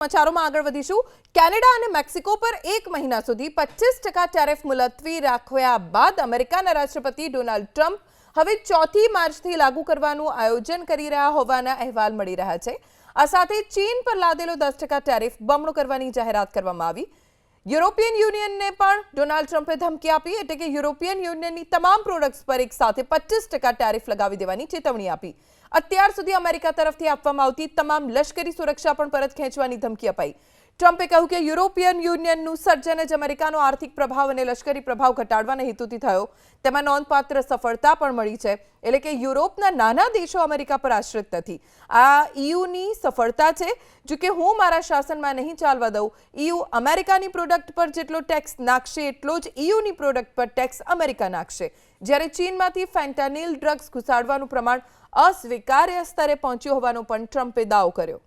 સમાચારોમાં આગળ વધીશું। કેનેડા અને મેક્સિકો પર 1 મહિના સુધી 25% ટેરિફ મુલતવી રાખ્યા બાદ અમેરિકાના રાષ્ટ્રપતિ ડોનાલ્ડ ટ્રમ્પ હવે 4 માર્ચથી લાગુ કરવાનું આયોજન કરી રહ્યા હોવાના અહેવાલ મળી રહ્યા છે। આ સાથે ચીન પર લાદેલો 10% ટેરિફ બમણો કરવાની જાહેરાત કરવામાં આવી। યુરોપિયન યુનિયનને પણ ડોનાલ્ડ ટ્રમ્પે ધમકી આપી, એટલે કે યુરોપિયન યુનિયનની તમામ પ્રોડક્ટ્સ પર એક સાથે 25% ટેરિફ લગાવી દેવાની ચેતવણી આપી। અત્યાર સુધી અમેરિકા તરફથી આપવામાં આવતી તમામ લશ્કરી સુરક્ષા પણ પરત ખેંચવાની ધમકી અપાઈ। ટ્રમ્પે કહ્યું કે યુરોપિયન યુનિયનનું સર્જન જ અમેરિકાનો આર્થિક પ્રભાવ અને લશ્કરી પ્રભાવ ઘટાડવાના હેતુથી થયો। તેમાં નોંધપાત્ર સફળતા પણ મળી છે, એટલે કે યુરોપના નાના દેશો અમેરિકા પર આશ્રિત નથી। આ ઈયુની સફળતા છે। જો કે હું મારા શાસનમાં નહીં ચાલવા દઉં। ઈયુ અમેરિકાની પ્રોડક્ટ પર જેટલો ટેક્સ નાખશે એટલો જ ઈયુની પ્રોડક્ટ પર ટેક્સ અમેરિકા નાખશે। જ્યારે ચીનમાંથી ફેન્ટાનિલ ડ્રગ્સ ઘુસાડવાનું પ્રમાણ अस्वीकार्य स्तर पहुंच्यो होવાનો પણ ટ્રમ્પે દાવો કર્યો।